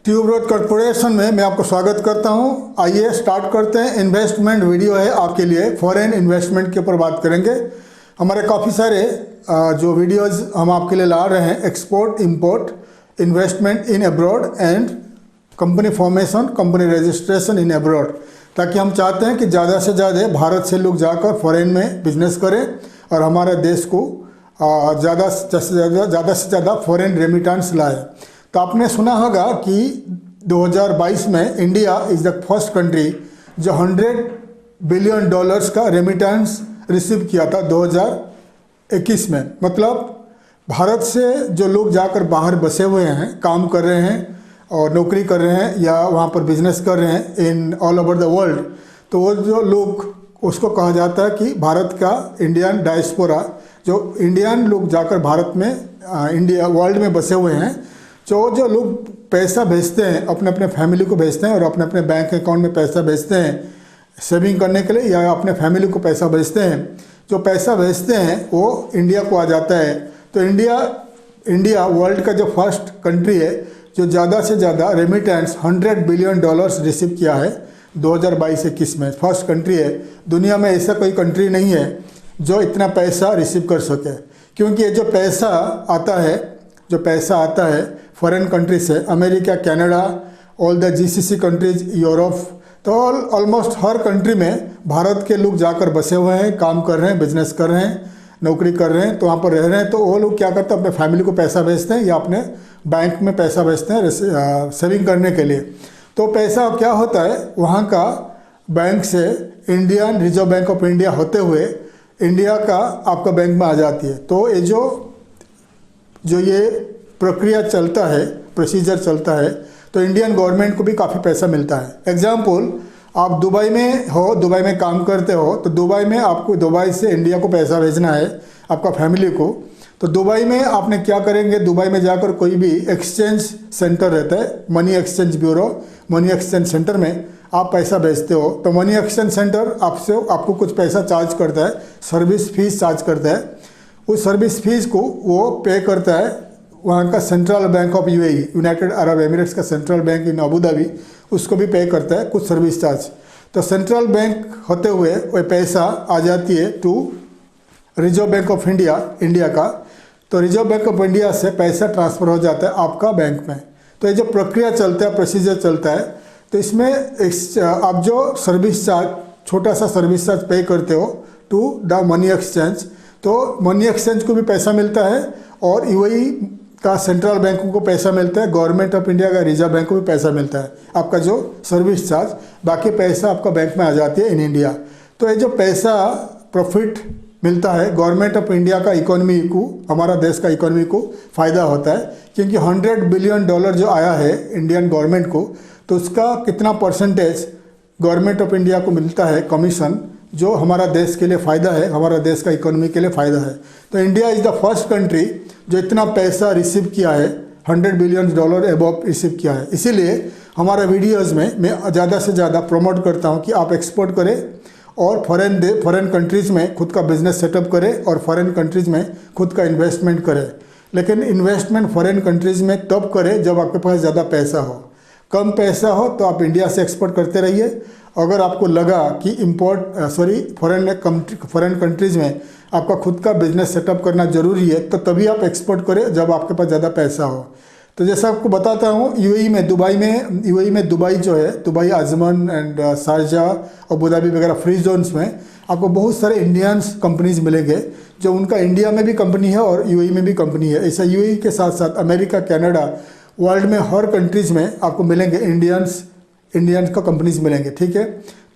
ट्यूबरोड corporation में मैं आपको स्वागत करता हूं। आइए स्टार्ट करते हैं। इन्वेस्टमेंट वीडियो है आपके लिए। फॉरेन इन्वेस्टमेंट के ऊपर बात करेंगे। हमारे काफ़ी सारे जो वीडियोस हम आपके लिए ला रहे हैं, export import, investment in abroad and company formation, company registration in abroad, ताकि हम चाहते हैं कि ज़्यादा से ज़्यादा भारत से लोग जाकर फॉरेन में बिजनेस करें और हमारे देश को ज़्यादा से ज़्यादा फॉरेन रेमिटेंस लाए। तो आपने सुना होगा कि 2022 में India is the first country जो $100 बिलियन का रेमिटेंस रिसीव किया था 2021 में। मतलब भारत से जो लोग जाकर बाहर बसे हुए हैं, काम कर रहे हैं और नौकरी कर रहे हैं या वहाँ पर बिजनेस कर रहे हैं in all over the world, तो वो जो लोग, उसको कहा जाता है कि भारत का इंडियन डायस्पोरा, जो इंडियन लोग जाकर भारत में इंडिया वर्ल्ड में बसे हुए हैं, जो लोग पैसा भेजते हैं, अपने अपने फैमिली को भेजते हैं और अपने अपने बैंक अकाउंट में पैसा भेजते हैं सेविंग करने के लिए, या अपने फैमिली को पैसा भेजते हैं, जो पैसा भेजते हैं वो इंडिया को आ जाता है। तो इंडिया वर्ल्ड का जो फर्स्ट कंट्री है जो ज़्यादा से ज़्यादा रेमिटेंस $100 बिलियन रिसीव किया है 2022-21 में। फर्स्ट कंट्री है। दुनिया में ऐसा कोई कंट्री नहीं है जो इतना पैसा रिसीव कर सके, क्योंकि ये जो पैसा आता है फॉरेन कंट्री से, America, Canada, all the GCC countries, Europe, तो ऑलमोस्ट हर कंट्री में भारत के लोग जाकर बसे हुए हैं, काम कर रहे हैं, बिजनेस कर रहे हैं, नौकरी कर रहे हैं, तो वहाँ पर रह रहे हैं। तो वो लोग क्या करते हैं, अपने फैमिली को पैसा भेजते हैं या अपने बैंक में पैसा भेजते हैं सेविंग करने के लिए। तो पैसा क्या होता है, वहाँ का बैंक से Indian reserve Bank of India होते हुए इंडिया का आपका बैंक में आ जाती है। तो ये जो ये प्रक्रिया चलता है, प्रोसीजर चलता है, तो इंडियन गवर्नमेंट को भी काफ़ी पैसा मिलता है। एग्जाम्पल, आप दुबई में हो, दुबई में काम करते हो, तो दुबई में आपको दुबई से इंडिया को पैसा भेजना है आपका फैमिली को। तो दुबई में आपने क्या करेंगे, दुबई में जाकर कोई भी एक्सचेंज सेंटर रहता है, money exchange bureau, money exchange centre में आप पैसा भेजते हो। तो मनी एक्सचेंज सेंटर आपको कुछ पैसा चार्ज करता है, सर्विस फीस चार्ज करता है। उस सर्विस फीस को वो पे करता है वहाँ का central bank of UAE, United Arab Emirates का central bank in Abu Dhabi, उसको भी पे करता है कुछ सर्विस चार्ज। तो सेंट्रल बैंक होते हुए वो पैसा आ जाती है to Reserve Bank of India का। तो रिजर्व बैंक ऑफ इंडिया से पैसा ट्रांसफ़र हो जाता है आपका बैंक में। तो ये जो प्रक्रिया चलता है, प्रोसीजर चलता है, तो इसमें आप जो सर्विस चार्ज, छोटा सा सर्विस चार्ज पे करते हो टू द मनी एक्सचेंज, तो मनी एक्सचेंज को भी पैसा मिलता है और UAE का सेंट्रल बैंक को पैसा मिलता है, गवर्नमेंट ऑफ इंडिया का रिजर्व बैंक को भी पैसा मिलता है, आपका जो सर्विस चार्ज, बाकी पैसा आपका बैंक में आ जाती है इन इंडिया। तो ये जो पैसा प्रॉफिट मिलता है गवर्नमेंट ऑफ इंडिया का इकोनॉमी को, हमारा देश का इकोनॉमी को फ़ायदा होता है, क्योंकि $100 बिलियन जो आया है इंडियन गवर्नमेंट को, तो उसका कितना परसेंटेज गवर्नमेंट ऑफ इंडिया को मिलता है कमीशन, जो हमारा देश के लिए फ़ायदा है, हमारा देश का इकोनॉमी के लिए फ़ायदा है। तो India is the first country जो इतना पैसा रिसीव किया है, $100 बिलियन एबव रिसीव किया है। इसीलिए हमारे वीडियोज़ में मैं ज़्यादा से ज़्यादा प्रमोट करता हूँ कि आप एक्सपोर्ट करें और फॉरेन कंट्रीज़ में खुद का बिजनेस सेटअप करें और फॉरेन कंट्रीज़ में खुद का इन्वेस्टमेंट करें। लेकिन इन्वेस्टमेंट फॉरेन कंट्रीज़ में तब करें जब आपके पास ज़्यादा पैसा हो। कम पैसा हो तो आप इंडिया से एक्सपोर्ट करते रहिए। अगर आपको लगा कि फॉरेन कंट्रीज़ में आपका खुद का बिजनेस सेटअप करना ज़रूरी है, तो तभी आप एक्सपोर्ट करें जब आपके पास ज़्यादा पैसा हो। तो जैसा आपको बताता हूँ, UAE में दुबई जो है, Dubai, Ajman and Sharjah, Abu Dhabi वगैरह फ्री जोन्स में आपको बहुत सारे इंडियंस कंपनीज मिलेंगे, जो उनका इंडिया में भी कंपनी है और UAE में भी कंपनी है। ऐसा UAE के साथ साथ अमेरिका, कनाडा, वर्ल्ड में हर कंट्रीज़ में आपको मिलेंगे इंडियंस का कंपनीज मिलेंगे, ठीक है।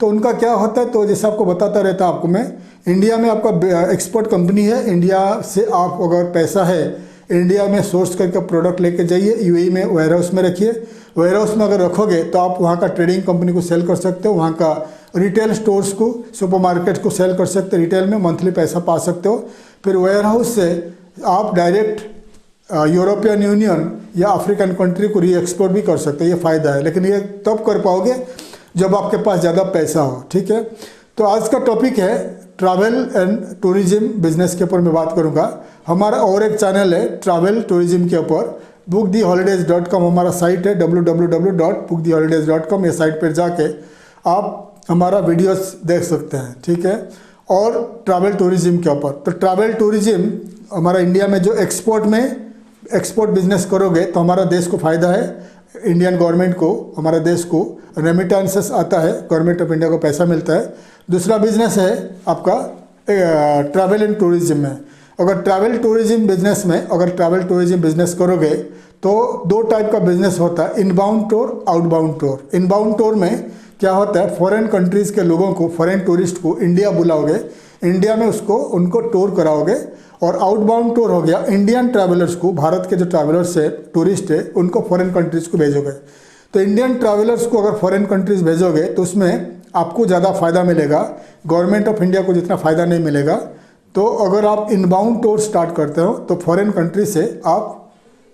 तो उनका क्या होता है, तो जैसे आपको बताता रहता आपको मैं, इंडिया में आपका एक्सपोर्ट कंपनी है, इंडिया से आप अगर पैसा है इंडिया में सोर्स करके प्रोडक्ट लेके जाइए, UAE में वेयर हाउस में रखिए। वेयर हाउस में अगर रखोगे तो आप वहाँ का ट्रेडिंग कंपनी को सेल कर सकते हो, वहाँ का रिटेल स्टोर्स को, सुपरमार्केट को सेल कर सकते हो, रिटेल में मंथली पैसा पा सकते हो। फिर वेयर हाउस से आप डायरेक्ट यूरोपियन यूनियन या अफ्रीकन कंट्री को री एक्सपोर्ट भी कर सकते हैं, ये फ़ायदा है। लेकिन ये तब कर पाओगे जब आपके पास ज़्यादा पैसा हो, ठीक है। तो आज का टॉपिक है ट्रैवल एंड टूरिज्म बिजनेस के ऊपर मैं बात करूंगा। हमारा और एक चैनल है ट्रैवल टूरिज्म के ऊपर, booktheholidays.com हमारा साइट है, www.booktheholidays.com। ये साइट पर जाके आप हमारा वीडियोस देख सकते हैं, ठीक है। और ट्रैवल टूरिज्म के ऊपर, तो ट्रैवल टूरिज्म हमारा इंडिया में जो एक्सपोर्ट बिजनेस करोगे तो हमारा देश को फ़ायदा है, इंडियन गवर्नमेंट को, हमारा देश को रेमिटेंसेस आता है, गवर्नमेंट ऑफ इंडिया को पैसा मिलता है। दूसरा बिजनेस है आपका ट्रैवल एंड टूरिज्म में। अगर ट्रैवल टूरिज्म बिजनेस करोगे तो दो टाइप का बिजनेस होता है, inbound tour, outbound tour. Inbound tour में क्या होता है, फॉरेन कंट्रीज़ के लोगों को, फॉरेन टूरिस्ट को इंडिया बुलाओगे, इंडिया में उनको टूर कराओगे। और आउटबाउंड टूर हो गया, इंडियन ट्रैवलर्स को, भारत के जो ट्रैवलर्स है, टूरिस्ट है, उनको फॉरेन कंट्रीज़ को भेजोगे। तो इंडियन ट्रैवलर्स को अगर फॉरेन कंट्रीज़ भेजोगे तो उसमें आपको ज़्यादा फ़ायदा मिलेगा, गवर्नमेंट ऑफ इंडिया को जितना फ़ायदा नहीं मिलेगा। तो अगर आप इनबाउंड टूर स्टार्ट करते हो तो फॉरेन कंट्री से आप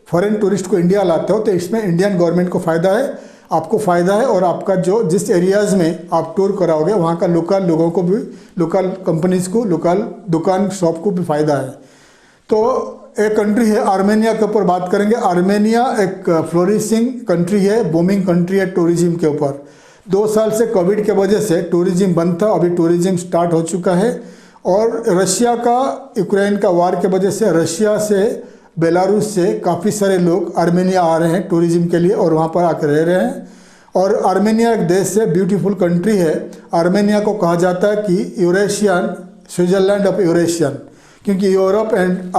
फॉरेन टूरिस्ट को इंडिया लाते हो, तो इसमें इंडियन गवर्नमेंट को फ़ायदा है, आपको फ़ायदा है, और आपका जिस एरियाज़ में आप टूर कराओगे वहाँ का लोकल लोगों को भी, लोकल कंपनीज़ को, लोकल दुकान शॉप को भी फ़ायदा है। तो एक कंट्री है आर्मेनिया के ऊपर बात करेंगे। आर्मेनिया एक फ्लोरिशिंग कंट्री है, बूमिंग कंट्री है टूरिज्म के ऊपर। 2 साल से कोविड के वजह से टूरिज्म बंद था, अभी टूरिज्म स्टार्ट हो चुका है। और रशिया का, यूक्रेन का वार के वजह से रशिया से, बेलारूस से काफ़ी सारे लोग आर्मेनिया आ रहे हैं टूरिज्म के लिए और वहाँ पर आकर रह रहे हैं। और आर्मेनिया एक देश है, ब्यूटीफुल कंट्री है। आर्मेनिया को कहा जाता है कि यूरेशियन, स्विट्ज़रलैंड ऑफ यूरेशियन, क्योंकि यूरोप एंड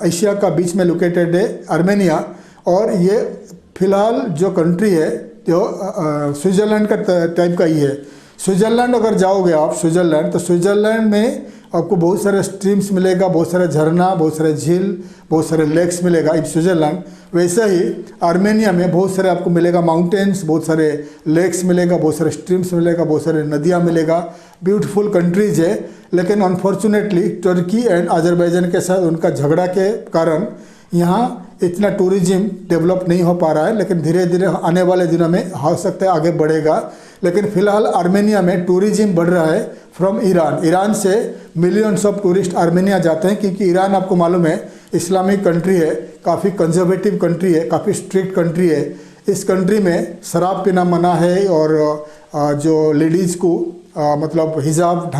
एशिया का बीच में लोकेटेड है आर्मेनिया। और ये फिलहाल जो कंट्री है जो स्विट्ज़रलैंड का टाइप का ही है। स्विट्ज़रलैंड अगर जाओगे आप स्विट्ज़रलैंड, तो स्विट्ज़रलैंड में आपको बहुत सारे स्ट्रीम्स मिलेगा, बहुत सारे झरना, बहुत सारे झील, बहुत सारे लेक्स मिलेगा इन स्विट्ज़रलैंड। वैसे ही आर्मेनिया में बहुत सारे आपको मिलेगा माउंटेन्स, बहुत सारे लेक्स मिलेगा, बहुत सारे स्ट्रीम्स मिलेगा, बहुत सारे नदियाँ मिलेगा। ब्यूटीफुल कंट्रीज है, लेकिन अनफॉर्चुनेटली टर्की एंड अजरबैजान के साथ उनका झगड़ा के कारण यहाँ इतना टूरिज्म डेवलप नहीं हो पा रहा है। लेकिन धीरे धीरे आने वाले दिनों में हो सकता है आगे बढ़ेगा। लेकिन फिलहाल आर्मेनिया में टूरिज्म बढ़ रहा है फ्रॉम ईरान से मिलियंस ऑफ टूरिस्ट आर्मेनिया जाते हैं, क्योंकि ईरान आपको मालूम है इस्लामिक कंट्री है, काफ़ी कंजर्वेटिव कंट्री है, काफ़ी स्ट्रिक्ट कंट्री है। इस कंट्री में शराब पीना मना है, और जो लेडीज़ को मतलब हिजाब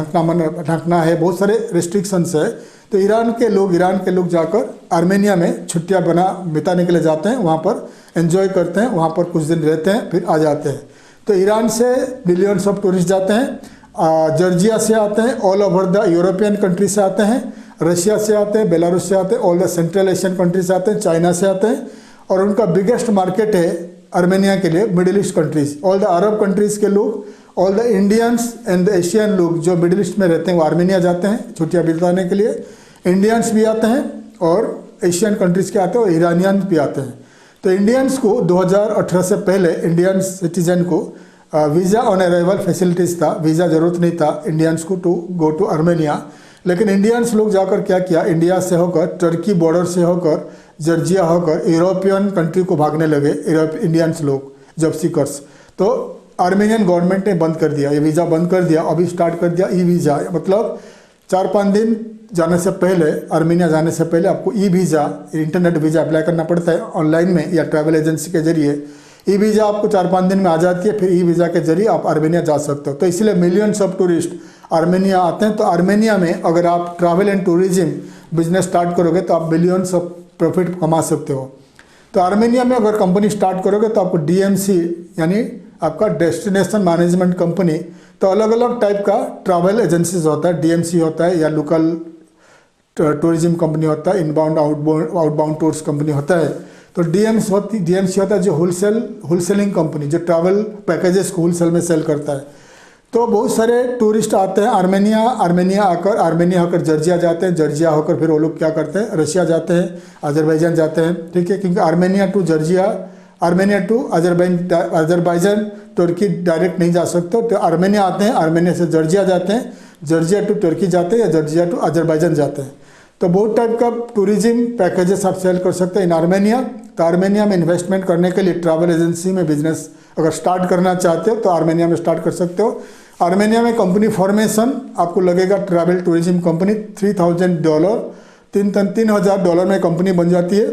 ढकना है, बहुत सारे रिस्ट्रिक्शंस है। तो ईरान के लोग जाकर आर्मेनिया में छुट्टियां बिताने के लिए जाते हैं, वहाँ पर एंजॉय करते हैं, वहाँ पर कुछ दिन रहते हैं, फिर आ जाते हैं। तो ईरान से मिलियंस ऑफ टूरिस्ट जाते हैं, जॉर्जिया से आते हैं, all over the European country से आते हैं, रशिया से आते हैं, बेलारूस से आते हैं, all the central Asian country से आते हैं, चाइना से आते हैं। और उनका बिगेस्ट मार्केट है आर्मेनिया के लिए middle east countries, all the Arab countries के लोग, all the Indians and the Asian लोग जो मिडिल ईस्ट में रहते हैं वो आर्मेनिया जाते हैं छुट्टियां बिताने के लिए। इंडियंस भी आते हैं और एशियन कंट्रीज़ के आते हैं और ईरानियंस भी आते हैं। तो इंडियंस को 2018 से पहले इंडियन सिटीजन को वीज़ा ऑन अराइवल फैसिलिटीज़ था, वीज़ा ज़रूरत नहीं था इंडियंस को टू गो टू आर्मेनिया। लेकिन इंडियंस लोग जाकर क्या किया, इंडिया से होकर, टर्की बॉर्डर से होकर, जॉर्जिया होकर यूरोपियन कंट्री को भागने लगे इंडियंस लोग, जॉब सीकर्स। तो आर्मेनियन गवर्नमेंट ने बंद कर दिया, ये वीज़ा बंद कर दिया, अभी स्टार्ट कर दिया ई वीज़ा। मतलब 4-5 दिन जाने से पहले, आर्मेनिया जाने से पहले आपको e visa, internet visa apply करना पड़ता है ऑनलाइन में या ट्रैवल एजेंसी के जरिए। ई वीज़ा आपको 4-5 दिन में आ जाती है, फिर ई वीज़ा के जरिए आप आर्मेनिया जा सकते हो। तो इसलिए मिलियंस ऑफ टूरिस्ट आर्मेनिया आते हैं। तो आर्मेनिया में अगर आप travel and tourism business start करोगे तो आप बिलियंस ऑफ प्रॉफिट कमा सकते हो। तो आर्मेनिया में अगर कंपनी स्टार्ट करोगे तो आपको DMC यानी आपका डेस्टिनेशन मैनेजमेंट कंपनी, तो अलग अलग टाइप का ट्रैवल एजेंसीज होता है, DMC होता है या लोकल टूरिज्म कंपनी होता है, इनबाउंड आउटबाउंड टूर्स कंपनी होता है। तो DMC होता है जो होलसेलिंग कंपनी, जो ट्रैवल पैकेजेस को होलसेल में सेल करता है। तो बहुत सारे टूरिस्ट आते हैं आर्मेनिया होकर जॉर्जिया जाते हैं, जॉर्जिया होकर फिर वो लोग क्या करते हैं, रशिया जाते हैं, अजरबैजान जाते हैं, ठीक है। क्योंकि आर्मेनिया टू अजरबैजान तुर्की डायरेक्ट नहीं जा सकते। तो आर्मेनिया आते हैं, आर्मेनिया से जॉर्जिया जाते हैं, जॉर्जिया टू तुर्की जाते हैं या जॉर्जिया टू अजरबैजान जाते हैं। तो बहुत टाइप का टूरिज्म पैकेजेस आप सेल कर सकते हैं इन आर्मेनिया। तो आर्मेनिया में इन्वेस्टमेंट करने के लिए ट्रैवल एजेंसी में बिजनेस अगर स्टार्ट करना चाहते हो तो आर्मेनिया में स्टार्ट कर सकते हो। आर्मेनिया में कंपनी फॉर्मेशन आपको लगेगा, ट्रैवल टूरिज्म कंपनी $3,000 $3,000 में कंपनी बन जाती है।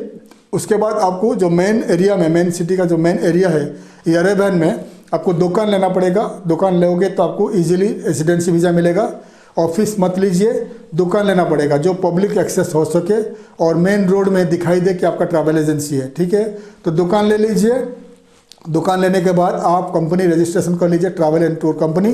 उसके बाद आपको जो मेन एरिया में, मेन सिटी का जो मेन एरिया है येरेवन में, आपको दुकान लेना पड़ेगा। दुकान लोगे तो आपको इजीली रेजिडेंसी वीज़ा मिलेगा। ऑफिस मत लीजिए, दुकान लेना पड़ेगा जो पब्लिक एक्सेस हो सके और मेन रोड में दिखाई दे कि आपका ट्रैवल एजेंसी है, ठीक है। तो दुकान ले लीजिए। दुकान लेने के बाद आप कंपनी रजिस्ट्रेशन कर लीजिए, ट्रैवल एंड टूर कंपनी।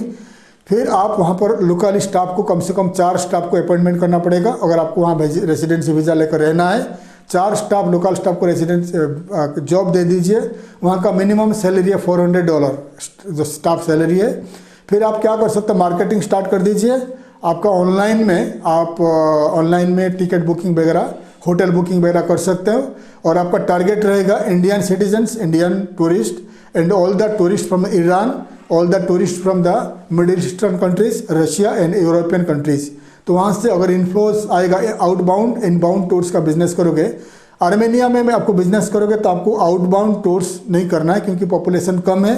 फिर आप वहाँ पर लोकल स्टाफ को कम से कम 4 स्टाफ को अपॉइंटमेंट करना पड़ेगा। अगर आपको वहाँ रेजिडेंसी वीज़ा लेकर रहना है, 4 स्टाफ, लोकल स्टाफ को रेजिडेंस जॉब दे दीजिए। वहाँ का मिनिमम सैलरी है $400 जो स्टाफ सैलरी है। फिर आप क्या कर सकते हैं, मार्केटिंग स्टार्ट कर दीजिए। आपका ऑनलाइन में, आप ऑनलाइन में टिकट बुकिंग वगैरह, होटल बुकिंग वगैरह कर सकते हो। और आपका टारगेट रहेगा Indian citizens, Indian tourist and all the tourist from Iran, all the tourist from the middle eastern countries, Russia and European countries. तो वहाँ से अगर इन्फ्लोस आएगा, आउटबाउंड इनबाउंड टूर्स का बिजनेस करोगे। आर्मेनिया में आपको बिजनेस करोगे तो आपको आउटबाउंड टूर्स नहीं करना है क्योंकि पॉपुलेशन कम है,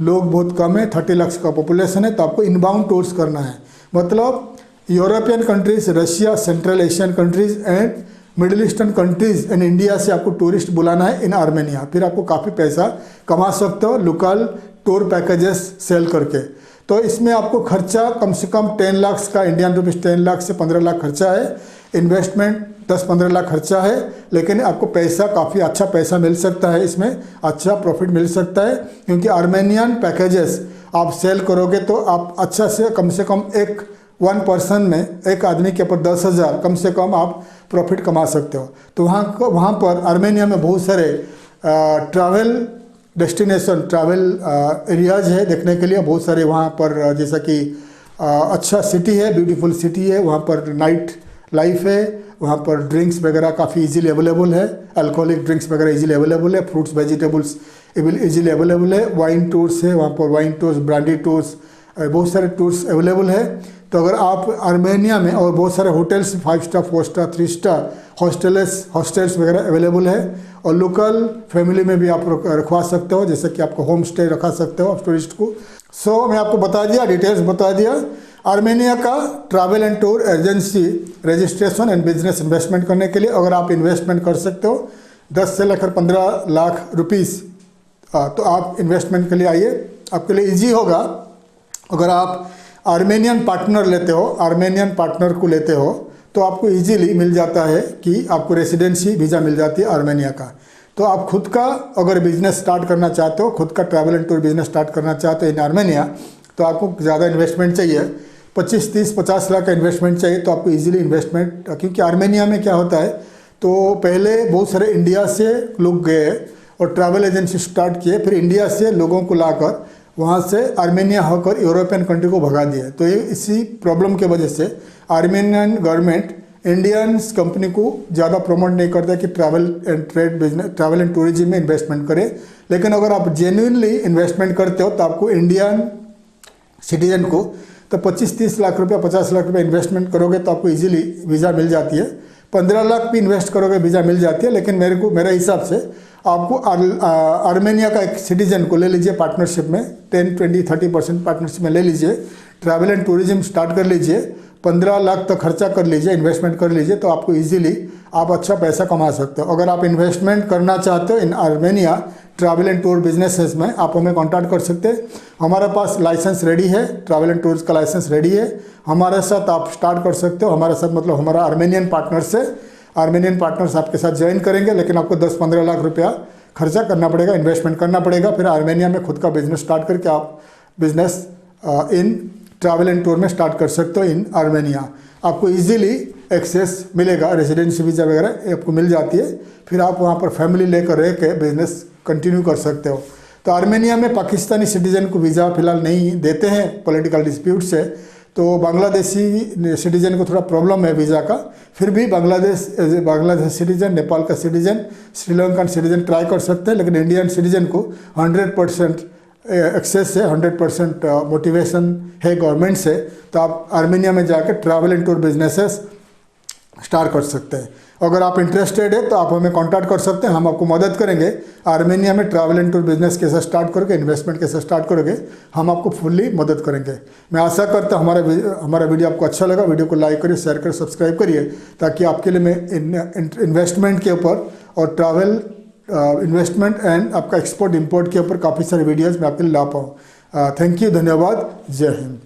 लोग बहुत कम है, 30 लाख का पॉपुलेशन है। तो आपको इनबाउंड टूर्स करना है, मतलब European countries, Russia, central Asian countries and middle eastern countries and India से आपको टूरिस्ट बुलाना है इन आर्मेनिया। फिर आपको काफ़ी पैसा कमा सकते हो लोकल टूर पैकेजेस सेल करके। तो इसमें आपको खर्चा कम से कम 10 लाख का, इंडियन रुपीज़ 10 लाख से 15 लाख खर्चा है। इन्वेस्टमेंट 10-15 लाख खर्चा है, लेकिन आपको पैसा, काफ़ी अच्छा पैसा मिल सकता है, इसमें अच्छा प्रॉफिट मिल सकता है क्योंकि आर्मेनियन पैकेजेस आप सेल करोगे तो आप अच्छा से कम एक 1 पर्सन में, एक आदमी के ऊपर 10,000 कम से कम आप प्रॉफिट कमा सकते हो। तो वहाँ पर आर्मेनिया में बहुत सारे ट्रैवल डेस्टिनेशन, ट्रैवल एरियाज है देखने के लिए बहुत सारे। वहाँ पर जैसा कि अच्छा सिटी है, ब्यूटीफुल सिटी है, वहाँ पर नाइट लाइफ है, वहाँ पर ड्रिंक्स वगैरह काफ़ी इजीली अवेलेबल है, अल्कोहलिक ड्रिंक्स वगैरह इजीली अवेलेबल है, फ्रूट्स वेजिटेबल्स इजीली अवेलेबल है, वाइन टूर्स है वहाँ पर, वाइन टूर्स, ब्रांडी टूर्स, बहुत सारे टूर्स अवेलेबल है। तो अगर आप आर्मेनिया में, और बहुत सारे hotels 5 star, 4 star, 3 star hostels वगैरह अवेलेबल है। और लोकल फैमिली में भी आप रखवा सकते हो, जैसे कि आपको होम स्टे रखा सकते हो आप टूरिस्ट को। सो मैं आपको बता दिया, डिटेल्स बता दिया। आर्मेनिया का travel and tour agency registration and business investment करने के लिए अगर आप इन्वेस्टमेंट कर सकते हो 10 से लेकर 15 लाख रुपीज़, तो आप इन्वेस्टमेंट के लिए आइए, आपके लिए ईजी होगा। अगर आप आर्मेनियन पार्टनर लेते हो, आर्मेनियन पार्टनर को लेते हो तो आपको इजीली मिल जाता है कि आपको रेसिडेंसी वीज़ा मिल जाती है आर्मेनिया का। तो आप खुद का अगर बिजनेस स्टार्ट करना चाहते हो, खुद का travel and tour business start करना चाहते हो इन आर्मेनिया, तो आपको ज़्यादा इन्वेस्टमेंट चाहिए, 25, 30, 50 लाख का इन्वेस्टमेंट चाहिए। तो आपको इजीली इन्वेस्टमेंट, क्योंकि आर्मेनिया में क्या होता है, तो पहले बहुत सारे इंडिया से लोग गए और ट्रैवल एजेंसी स्टार्ट किए, फिर इंडिया से लोगों को लाकर वहाँ से आर्मेनिया होकर यूरोपियन कंट्री को भगा दिया। तो ये इसी प्रॉब्लम के वजह से आर्मेनियन गवर्नमेंट इंडियंस कंपनी को ज़्यादा प्रमोट नहीं करता कि travel and trade business, travel and tourism में इन्वेस्टमेंट करें। लेकिन अगर आप जेन्युइनली इन्वेस्टमेंट करते हो तो आपको इंडियन सिटीजन को तो 25-30 लाख रुपया, 50 लाख रुपया इन्वेस्टमेंट करोगे तो आपको इजीली वीज़ा मिल जाती है। 15 लाख भी इन्वेस्ट करोगे वीज़ा मिल जाती है। लेकिन मेरे हिसाब से आपको आर्मेनिया का एक सिटीजन को ले लीजिए पार्टनरशिप में, 10, 20, 30% पार्टनरशिप में ले लीजिए, ट्रैवल एंड टूरिज्म स्टार्ट कर लीजिए, 15 लाख तक खर्चा कर लीजिए, इन्वेस्टमेंट कर लीजिए, तो आपको इजीली आप अच्छा पैसा कमा सकते हो। अगर आप इन्वेस्टमेंट करना चाहते हो in Armenia travel and tour businesses में, आप हमें कांटेक्ट कर सकते हैं। हमारे पास लाइसेंस रेडी है, ट्रैवल एंड टूर्स का लाइसेंस रेडी है, हमारे साथ आप स्टार्ट कर सकते हो। हमारे साथ मतलब हमारा आर्मेनियन पार्टनर्स है, आर्मेनियन पार्टनर आपके साथ ज्वाइन करेंगे, लेकिन आपको 10-15 लाख रुपया खर्चा करना पड़ेगा, इन्वेस्टमेंट करना पड़ेगा। फिर आर्मेनिया में खुद का बिजनेस स्टार्ट करके आप business in travel and tour में स्टार्ट कर सकते हो इन आर्मेनिया। आपको इजीली एक्सेस मिलेगा, रेजिडेंसी वीज़ा वगैरह आपको मिल जाती है। फिर आप वहाँ पर फैमिली लेकर रह के बिजनेस कंटिन्यू कर सकते हो। तो आर्मेनिया में पाकिस्तानी सिटीजन को वीज़ा फिलहाल नहीं देते हैं पॉलिटिकल डिस्प्यूट से, तो बांग्लादेशी सिटीजन को थोड़ा प्रॉब्लम है वीज़ा का। फिर भी बांग्लादेश सिटीजन, नेपाल का सिटीजन, श्रीलंकन सिटीजन ट्राई कर सकते हैं। लेकिन इंडियन सिटीजन को 100% एक्सेस है, 100% मोटिवेशन है गवर्नमेंट से, तो आप आर्मेनिया में जाकर travel and tour businesses start कर सकते हैं। अगर आप इंटरेस्टेड है तो आप हमें कांटेक्ट कर सकते हैं, हम आपको मदद करेंगे। आर्मेनिया में ट्रैवल एंड टूर बिजनेस कैसे स्टार्ट करोगे, इन्वेस्टमेंट कैसे स्टार्ट करोगे, हम आपको फुल्ली मदद करेंगे। मैं आशा करता हूँ हमारा वीडियो आपको अच्छा लगा। वीडियो को लाइक करिए, शेयर करिए, सब्सक्राइब करिए, ताकि आपके लिए मैं इन्वेस्टमेंट के ऊपर और ट्रैवल इन्वेस्टमेंट एंड आपका एक्सपोर्ट इंपोर्ट के ऊपर काफ़ी सारे वीडियोज़ मैं आपके लिए ला पाऊँ। थैंक यू, धन्यवाद, जय हिंद।